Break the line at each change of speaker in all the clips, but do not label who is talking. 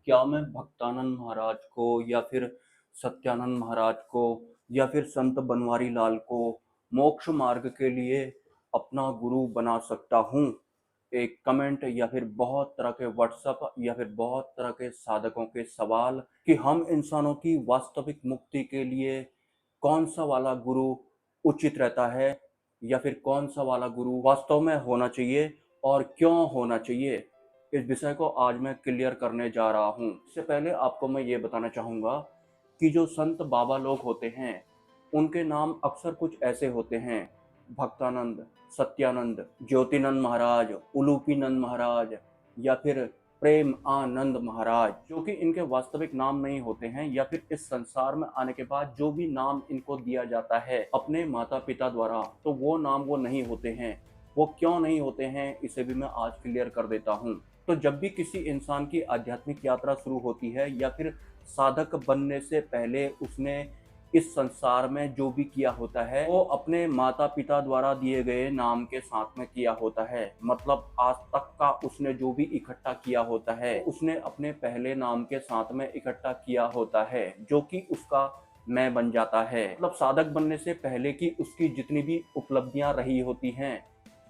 क्या मैं भक्तानंद महाराज को या फिर सत्यानंद महाराज को या फिर संत बनवारी लाल को मोक्ष मार्ग के लिए अपना गुरु बना सकता हूँ? एक कमेंट या फिर बहुत तरह के व्हाट्सएप या फिर बहुत तरह के साधकों के सवाल कि हम इंसानों की वास्तविक मुक्ति के लिए कौन सा वाला गुरु उचित रहता है या फिर कौन सा वाला गुरु वास्तव में होना चाहिए और क्यों होना चाहिए। इस विषय को आज मैं क्लियर करने जा रहा हूँ। इससे पहले आपको मैं ये बताना चाहूँगा कि जो संत बाबा लोग होते हैं उनके नाम अक्सर कुछ ऐसे होते हैं: भक्तानंद, सत्यानंद, ज्योतिनंद महाराज, उलूपीनंद महाराज या फिर प्रेम आनंद महाराज, जो कि इनके वास्तविक नाम नहीं होते हैं या फिर इस संसार में आने के बाद जो भी नाम इनको दिया जाता है अपने माता पिता द्वारा, तो वो नाम वो नहीं होते हैं। वो क्यों नहीं होते हैं इसे भी मैं आज क्लियर कर देता हूँ। तो जब भी किसी इंसान की आध्यात्मिक यात्रा शुरू होती है या फिर साधक बनने से पहले उसने इस संसार में जो भी किया होता है वो अपने माता पिता द्वारा दिए गए नाम के साथ में किया होता है। मतलब आज तक का उसने जो भी इकट्ठा किया होता है उसने अपने पहले नाम के साथ में इकट्ठा किया होता है, जो कि उसका मैं बन जाता है। मतलब साधक बनने से पहले की उसकी जितनी भी उपलब्धियां रही होती हैं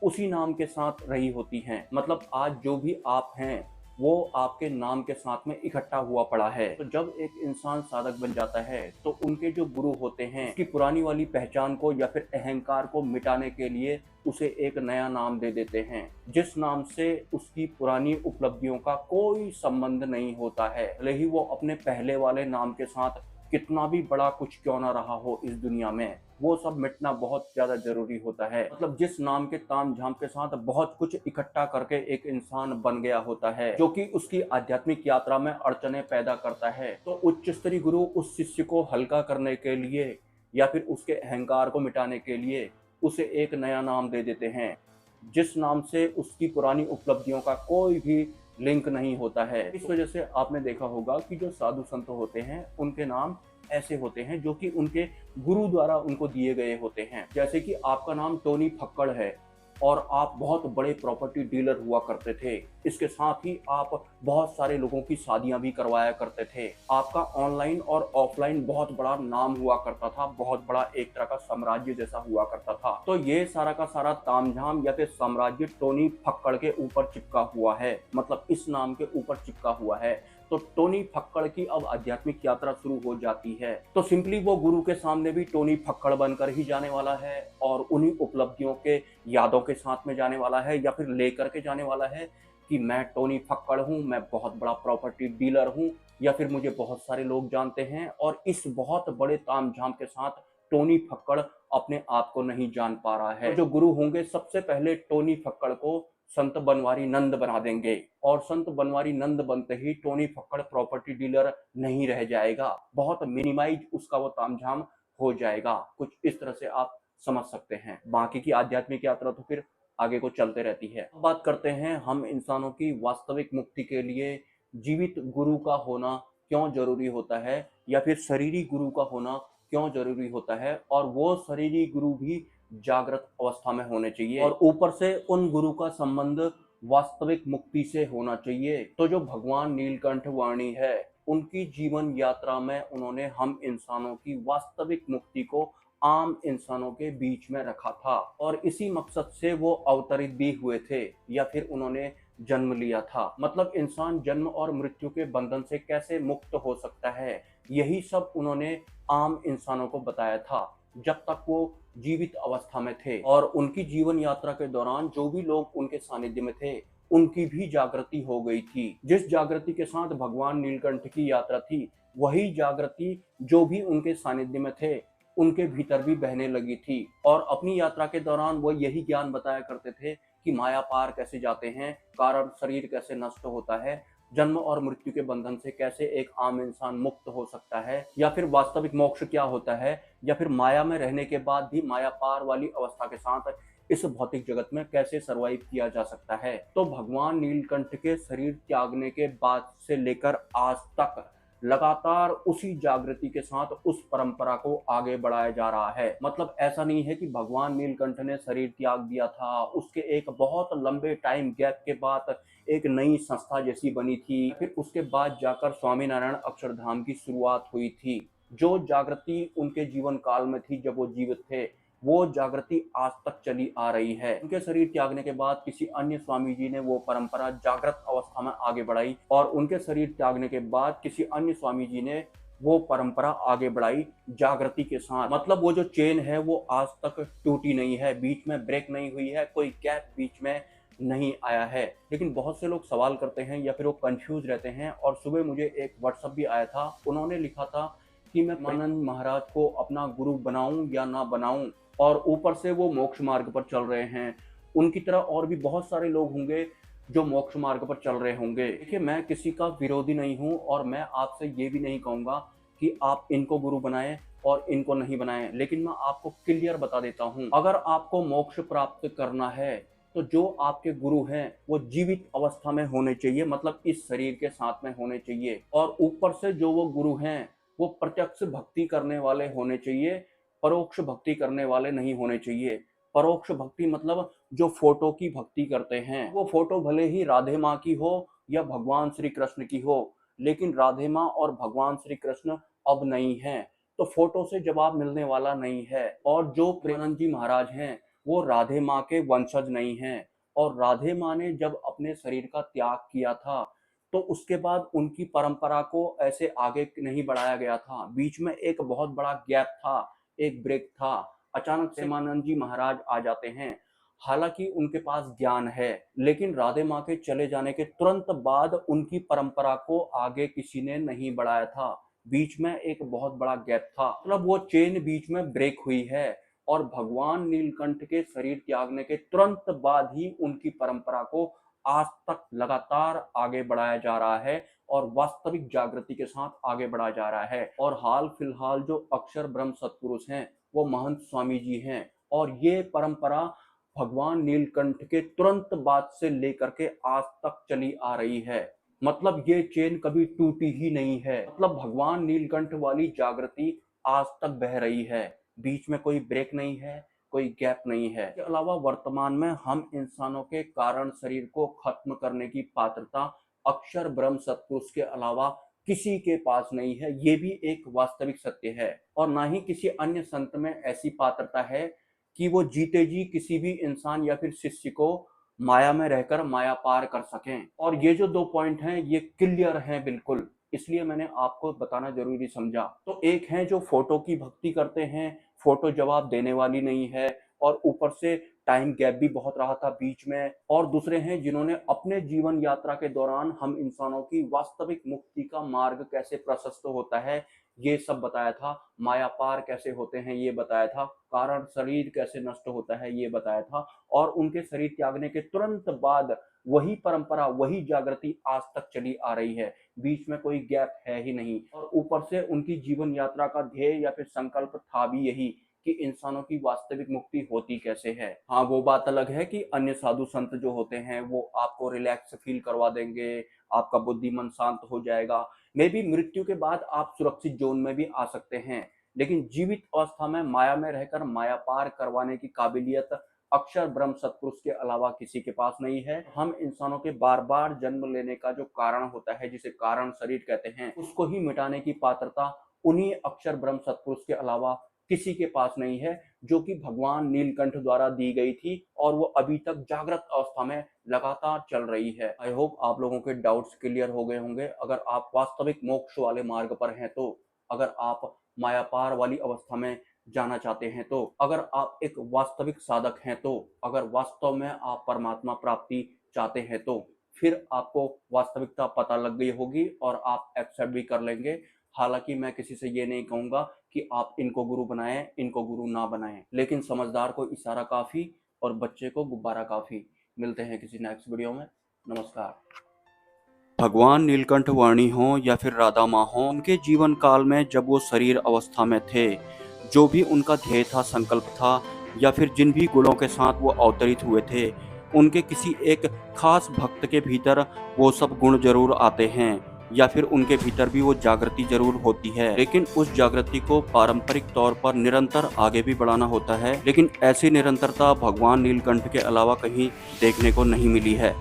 उसी नाम के साथ रही होती हैं। मतलब आज जो भी आप हैं वो आपके नाम के साथ में इकट्ठा हुआ पड़ा है। तो जब एक इंसान साधक बन जाता है तो उनके जो गुरु होते हैं उसकी पुरानी वाली पहचान को या फिर अहंकार को मिटाने के लिए उसे एक नया नाम दे देते हैं, जिस नाम से उसकी पुरानी उपलब्धियों का कोई संबंध नहीं होता है। भले ही वो अपने पहले वाले नाम के साथ कितना भी बड़ा कुछ क्यों ना रहा हो इस दुनिया में, वो सब मिटना बहुत ज्यादा जरूरी होता है। मतलब जिस नाम के ताम झाम के साथ बहुत कुछ इकट्ठा करके एक इंसान बन गया होता है जो कि उसकी आध्यात्मिक यात्रा में अड़चने पैदा करता है, तो उच्च स्तरीय गुरु उस शिष्य को हल्का करने के लिए या फिर उसके अहंकार को मिटाने के लिए उसे एक नया नाम दे देते हैं, जिस नाम से उसकी पुरानी उपलब्धियों का कोई भी लिंक नहीं होता है। इस वजह से आपने देखा होगा कि जो साधु संत होते हैं उनके नाम ऐसे होते हैं जो कि उनके गुरु द्वारा उनको दिए गए होते हैं। जैसे कि आपका नाम टोनी फक्कड़ है और आप बहुत बड़े प्रॉपर्टी डीलर हुआ करते थे। इसके साथ ही आप बहुत सारे लोगों की शादियां भी करवाया करते थे। आपका ऑनलाइन और ऑफलाइन बहुत बड़ा नाम हुआ करता था, बहुत बड़ा एक तरह का साम्राज्य जैसा हुआ करता था। तो ये सारा का सारा तामझाम या फिर साम्राज्य टोनी फक्कड़ के ऊपर चिपका हुआ है, मतलब इस नाम के ऊपर चिपका हुआ है। तो टोनी फक्कड़ की अब आध्यात्मिक यात्रा शुरू हो जाती है तो सिंपली वो गुरु के सामने भी टोनी फक्कड़ बनकर ही जाने वाला है और उन्हीं उपलब्धियों के यादों के साथ में जाने वाला है या फिर लेकर के जाने वाला है कि मैं टोनी फक्कड़ हूँ, मैं बहुत बड़ा प्रॉपर्टी डीलर हूँ या फिर मुझे बहुत सारे लोग जानते हैं। और इस बहुत बड़े तामझाम के साथ टोनी फक्कड़ अपने आप को नहीं जान पा रहा है। तो जो गुरु होंगे सबसे पहले टोनी फक्कड़ को संत बनवारी नंद बना देंगे और संत बनवारी नंद बनते ही टोनी फक्कड़ प्रॉपर्टी डीलर नहीं रह जाएगा, बहुत मिनिमाइज उसका वो तामझाम हो जाएगा। कुछ इस तरह से आप समझ सकते हैं। बाकी की आध्यात्मिक यात्रा तो फिर आगे को चलते रहती है। अब बात करते हैं हम इंसानों की वास्तविक मुक्ति के लिए जीवित गुरु का होना क्यों जरूरी होता है या फिर शरीरी गुरु का होना क्यों जरूरी होता है, और वो शरीरी गुरु भी जागृत अवस्था में होने चाहिए और ऊपर से उन गुरु का संबंध वास्तविक मुक्ति से होना चाहिए। तो जो भगवान नीलकंठ वाणी है उनकी जीवन यात्रा में उन्होंने हम इंसानों की वास्तविक मुक्ति को आम इंसानों के बीच में रखा था और इसी मकसद से वो अवतरित भी हुए थे या फिर उन्होंने जन्म लिया था। मतलब इंसान जन्म और मृत्यु के बंधन से कैसे मुक्त हो सकता है, यही सब उन्होंने आम इंसानों को बताया था जब तक वो जीवित अवस्था में थे। और उनकी जीवन यात्रा के दौरान जो भी लोग उनके सानिध्य में थे उनकी भी जागृति हो गई थी। जिस जागृति के साथ भगवान नीलकंठ की यात्रा थी वही जागृति जो भी उनके सानिध्य में थे उनके भीतर भी बहने लगी थी। और अपनी यात्रा के दौरान वो यही ज्ञान बताया करते थे कि माया पार कैसे जाते हैं, कारण शरीर कैसे नष्ट होता है, जन्म और मृत्यु के बंधन से कैसे एक आम इंसान मुक्त हो सकता है, या फिर वास्तविक मोक्ष क्या होता है, या फिर माया में रहने के बाद भी माया पार वाली अवस्था के साथ इस भौतिक जगत में कैसे सरवाइव किया जा सकता है। तो भगवान नीलकंठ के शरीर त्यागने के बाद से लेकर आज तक लगातार उसी जागृति के साथ उस परंपरा को आगे बढ़ाया जा रहा है। मतलब ऐसा नहीं है कि भगवान नीलकंठ ने शरीर त्याग दिया था, उसके एक बहुत लंबे टाइम गैप के बाद एक नई संस्था जैसी बनी थी। फिर उसके बाद जाकर स्वामीनारायण अक्षरधाम की शुरुआत हुई थी। जो जागृति उनके जीवन काल में थी जब वो जीवित थे, वो जागृति आज तक चली आ रही है। उनके शरीर त्यागने के बाद किसी अन्य स्वामी जी ने वो परंपरा जागृत अवस्था में आगे बढ़ाई और उनके शरीर त्यागने के बाद किसी अन्य स्वामी जी ने वो परंपरा आगे बढ़ाई जागृति के साथ। मतलब वो जो चेन है वो आज तक टूटी नहीं है, बीच में ब्रेक नहीं हुई है, कोई गैप बीच में नहीं आया है। लेकिन बहुत से लोग सवाल करते हैं या फिर वो कंफ्यूज रहते हैं। और सुबह मुझे एक व्हाट्सएप भी आया था, उन्होंने लिखा था कि मैं प्रेमानंद महाराज को अपना गुरु बनाऊं या ना बनाऊं, और ऊपर से वो मोक्ष मार्ग पर चल रहे हैं। उनकी तरह और भी बहुत सारे लोग होंगे जो मोक्ष मार्ग पर चल रहे होंगे। देखिए, मैं किसी का विरोधी नहीं हूं और मैं आपसे ये भी नहीं कहूंगा कि आप इनको गुरु बनाएं और इनको नहीं बनाएं, लेकिन मैं आपको क्लियर बता देता हूं, अगर आपको मोक्ष प्राप्त करना है तो जो आपके गुरु हैं वो जीवित अवस्था में होने चाहिए, मतलब इस शरीर के साथ में होने चाहिए। और ऊपर से जो वो गुरु हैं वो प्रत्यक्ष भक्ति करने वाले होने चाहिए, परोक्ष भक्ति करने वाले नहीं होने चाहिए। परोक्ष भक्ति मतलब जो फोटो की भक्ति करते हैं, वो फोटो भले ही राधे माँ की हो या भगवान श्री कृष्ण की हो, लेकिन राधे माँ और भगवान श्री कृष्ण अब नहीं है, तो फोटो से जवाब मिलने वाला नहीं है। और जो प्रेमानंद जी महाराज हैं वो राधे माँ के वंशज नहीं हैं। और राधे माँ ने जब अपने शरीर का त्याग किया था तो उसके बाद उनकी परंपरा को ऐसे आगे नहीं बढ़ाया गया था। बीच में एक बहुत बड़ा गैप था, एक ब्रेक था। अचानक से प्रेमानंद जी महाराज आ जाते हैं। हालांकि उनके पास ज्ञान है, लेकिन राधे माँ के चले जाने के तुरंत बाद उनकी परंपरा को आगे किसी ने नहीं बढ़ाया था। बीच में एक बहुत बड़ा गैप था, मतलब वो चेन बीच में ब्रेक हुई है। और भगवान नीलकंठ के शरीर त्यागने के तुरंत बाद ही उनकी परंपरा को आज तक लगातार आगे बढ़ाया जा रहा है और वास्तविक जागृति के साथ आगे बढ़ाया जा रहा है। और हाल फिलहाल जो अक्षर ब्रह्म सत्पुरुष हैं वो महंत स्वामी जी हैं। और ये परंपरा भगवान नीलकंठ के तुरंत बाद से लेकर के आज तक चली आ रही है। मतलब ये चेन कभी टूटी ही नहीं है। मतलब भगवान नीलकंठ वाली जागृति आज तक बह रही है, बीच में कोई ब्रेक नहीं है, कोई गैप नहीं है। इसके अलावा वर्तमान में हम इंसानों के कारण शरीर को खत्म करने की पात्रता अक्षर ब्रह्म सत्पुरुष के अलावा किसी के पास नहीं है। ये भी एक वास्तविक सत्य है। और ना ही किसी अन्य संत में ऐसी पात्रता है कि वो जीते जी किसी भी इंसान या फिर शिष्य को माया में रहकर माया पार कर सकें। और ये जो 2 पॉइंट हैं ये क्लियर हैं बिल्कुल, इसलिए मैंने आपको बताना जरूरी समझा। तो एक है जो फोटो की भक्ति करते हैं, फोटो जवाब देने वाली नहीं है और ऊपर से टाइम गैप भी बहुत रहा था बीच में। और दूसरे हैं जिन्होंने अपने जीवन यात्रा के दौरान हम इंसानों की वास्तविक मुक्ति का मार्ग कैसे प्रशस्त होता है ये सब बताया था, माया पार कैसे होते हैं ये बताया था, कारण शरीर कैसे नष्ट होता है ये बताया था। और उनके शरीर त्यागने के तुरंत बाद वही परंपरा, वही जागृति आज तक चली आ रही है, बीच में कोई गैप है ही नहीं। और ऊपर से उनकी जीवन यात्रा का ध्येय या फिर संकल्प था भी यही कि इंसानों की वास्तविक मुक्ति होती कैसे है। हाँ, वो बात अलग है कि अन्य साधु संत जो होते हैं वो आपको रिलैक्स फील करवा देंगे, आपका बुद्धि मन शांत हो जाएगा, मे भी मृत्यु के बाद आप सुरक्षित जोन में भी आ सकते हैं। लेकिन जीवित अवस्था में माया में रहकर माया पार करवाने की काबिलियत अक्षर ब्रह्म सत्पुरुष के अलावा किसी के पास नहीं है। हम इंसानों के बार बार जन्म लेने का जो कारण होता है, जिसे कारण शरीर कहते हैं, उसको ही मिटाने की पात्रता उन्हीं अक्षर ब्रह्म सत्पुरुष के अलावा किसी के पास नहीं है, जो कि भगवान नीलकंठ द्वारा दी गई थी और वो अभी तक जागृत अवस्था में लगातार चल रही है। आई होप आप लोगों के डाउट्स क्लियर हो गए होंगे। अगर आप वास्तविक मोक्ष वाले मार्ग पर हैं तो, अगर आप माया पार वाली अवस्था में जाना चाहते हैं तो, अगर आप एक वास्तविक साधक हैं तो, अगर वास्तव में आप परमात्मा प्राप्ति चाहते हैं तो, फिर आपको वास्तविकता पता लग गई होगी और आप एक्सेप्ट भी कर लेंगे। हालांकि मैं किसी से ये नहीं कहूंगा कि आप इनको गुरु बनाएं, इनको गुरु ना बनाएं, लेकिन समझदार को इशारा काफी और बच्चे को गुब्बारा काफी। मिलते हैं किसी नेक्स्ट वीडियो में। नमस्कार। भगवान नीलकंठ वाणी हो या फिर राधा माँ हो, उनके जीवन काल में जब वो शरीर अवस्था में थे, जो भी उनका ध्येय था, संकल्प था, या फिर जिन भी गुणों के साथ वो अवतरित हुए थे, उनके किसी एक खास भक्त के भीतर वो सब गुण जरूर आते हैं या फिर उनके भीतर भी वो जागृति जरूर होती है। लेकिन उस जागृति को पारंपरिक तौर पर निरंतर आगे भी बढ़ाना होता है, लेकिन ऐसी निरंतरता भगवान नीलकंठ के अलावा कहीं देखने को नहीं मिली है।